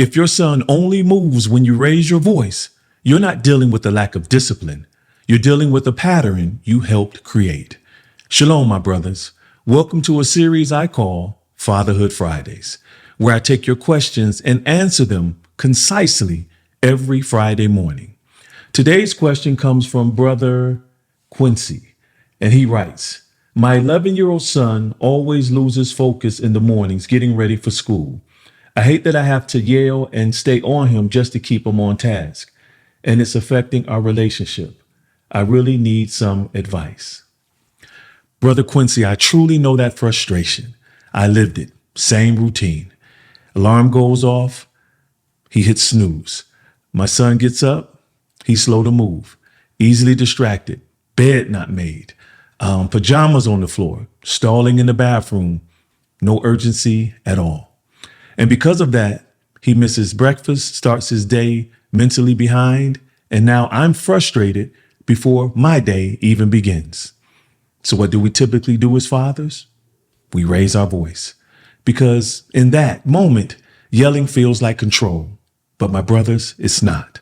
If your son only moves when you raise your voice, you're not dealing with a lack of discipline. You're dealing with a pattern you helped create. Shalom, my brothers. Welcome to a series I call Fatherhood Fridays, where I take your questions and answer them concisely every Friday morning. Today's question comes from Brother Quincy, and he writes, my 11-year-old son always loses focus in the mornings getting ready for school. I hate that I have to yell and stay on him just to keep him on task, and it's affecting our relationship. I really need some advice. Brother Quincy, I truly know that frustration. I lived it. Same routine. Alarm goes off. He hits snooze. My son gets up. He's slow to move, easily distracted, bed not made, pajamas on the floor, stalling in the bathroom, no urgency at all. And because of that, he misses breakfast, starts his day mentally behind, and now I'm frustrated before my day even begins. So what do we typically do as fathers? We raise our voice, because in that moment, yelling feels like control. But my brothers, it's not.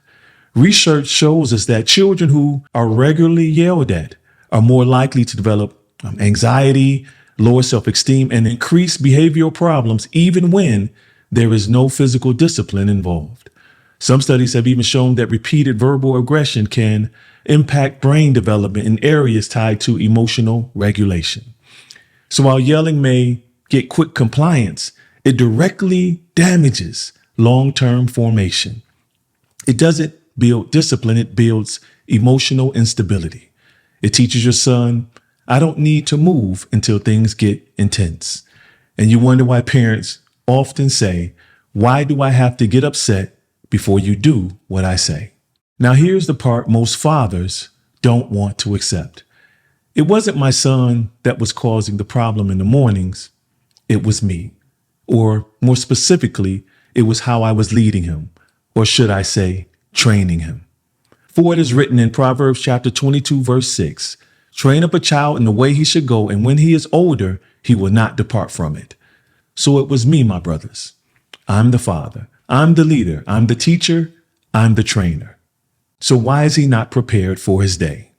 Research shows us that children who are regularly yelled at are more likely to develop anxiety, lower self-esteem, and increase behavioral problems, even when there is no physical discipline involved. Some studies have even shown that repeated verbal aggression can impact brain development in areas tied to emotional regulation. So while yelling may get quick compliance, it directly damages long-term formation. It doesn't build discipline, it builds emotional instability. It teaches your son, I don't need to move until things get intense. And you wonder why parents often say, why do I have to get upset before you do what I say? Now, here's the part most fathers don't want to accept. It wasn't my son that was causing the problem in the mornings. It was me. Or more specifically, it was how I was leading him, or should I say, training him. For it is written in Proverbs chapter 22, verse 6, train up a child in the way he should go, and when he is older, he will not depart from it. So it was me, my brothers. I'm the father. I'm the leader. I'm the teacher. I'm the trainer. So why is he not prepared for his day?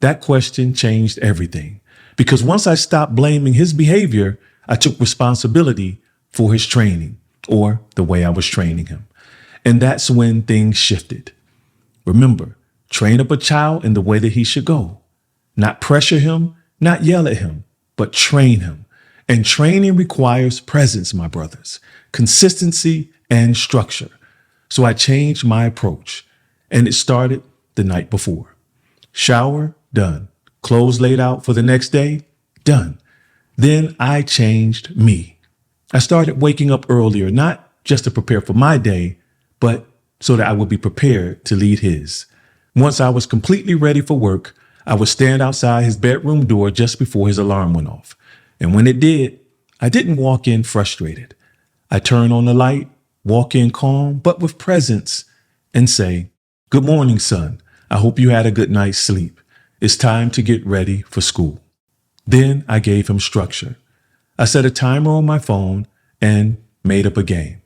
That question changed everything, because once I stopped blaming his behavior, I took responsibility for his training, or the way I was training him. And that's when things shifted. Remember, train up a child in the way that he should go. Not pressure him, not yell at him, but train him. And training requires presence, my brothers, consistency and structure. So I changed my approach, and it started the night before. Shower, done. Clothes laid out for the next day, done. Then I changed me. I started waking up earlier, not just to prepare for my day, but so that I would be prepared to lead his. Once I was completely ready for work, I would stand outside his bedroom door just before his alarm went off. And when it did, I didn't walk in frustrated. I turn on the light, walk in calm, but with presence, and say, good morning, son. I hope you had a good night's sleep. It's time to get ready for school. Then I gave him structure. I set a timer on my phone and made up a game.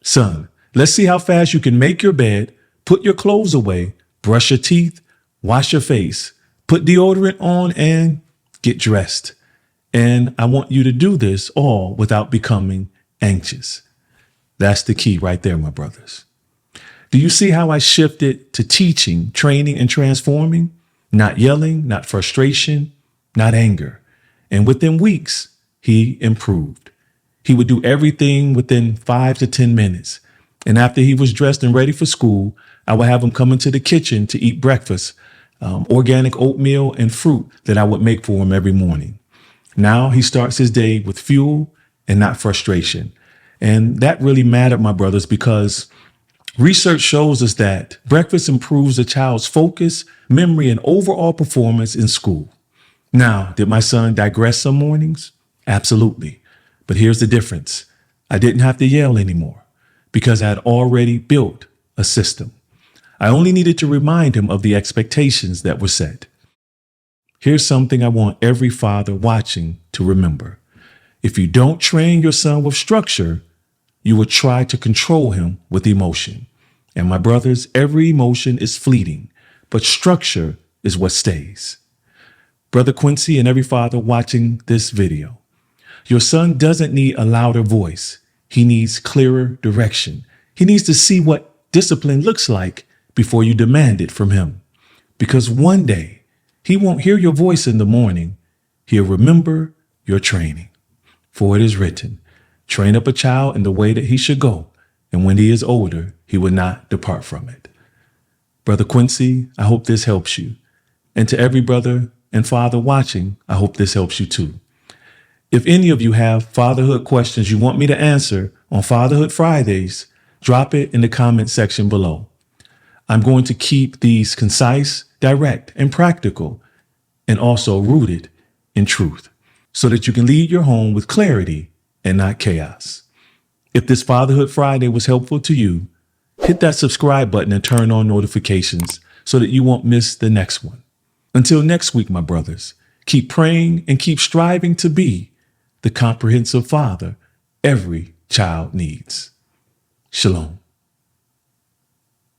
Son, let's see how fast you can make your bed, put your clothes away, brush your teeth, wash your face, put deodorant on, and get dressed. And I want you to do this all without becoming anxious. That's the key right there, my brothers. Do you see how I shifted to teaching, training, and transforming? Not yelling, not frustration, not anger. And within weeks, he improved. He would do everything within 5 to 10 minutes. And after he was dressed and ready for school, I would have him come into the kitchen to eat breakfast, organic oatmeal and fruit that I would make for him every morning. Now he starts his day with fuel and not frustration. And that really mattered, my brothers, because research shows us that breakfast improves a child's focus, memory, and overall performance in school. Now, did my son digress some mornings? Absolutely. But here's the difference. I didn't have to yell anymore because I had already built a system. I only needed to remind him of the expectations that were set. Here's something I want every father watching to remember. If you don't train your son with structure, you will try to control him with emotion. And my brothers, every emotion is fleeting, but structure is what stays. Brother Quincy and every father watching this video, your son doesn't need a louder voice. He needs clearer direction. He needs to see what discipline looks like before you demand it from him. Because one day he won't hear your voice in the morning. He'll remember your training. For it is written, train up a child in the way that he should go, and when he is older, he will not depart from it. Brother Quincy, I hope this helps you. And to every brother and father watching, I hope this helps you too. If any of you have fatherhood questions you want me to answer on Fatherhood Fridays, drop it in the comment section below. I'm going to keep these concise, direct, and practical, and also rooted in truth, so that you can lead your home with clarity and not chaos. If this Fatherhood Friday was helpful to you, hit that subscribe button and turn on notifications so that you won't miss the next one. Until next week, my brothers, keep praying and keep striving to be the comprehensive father every child needs. Shalom.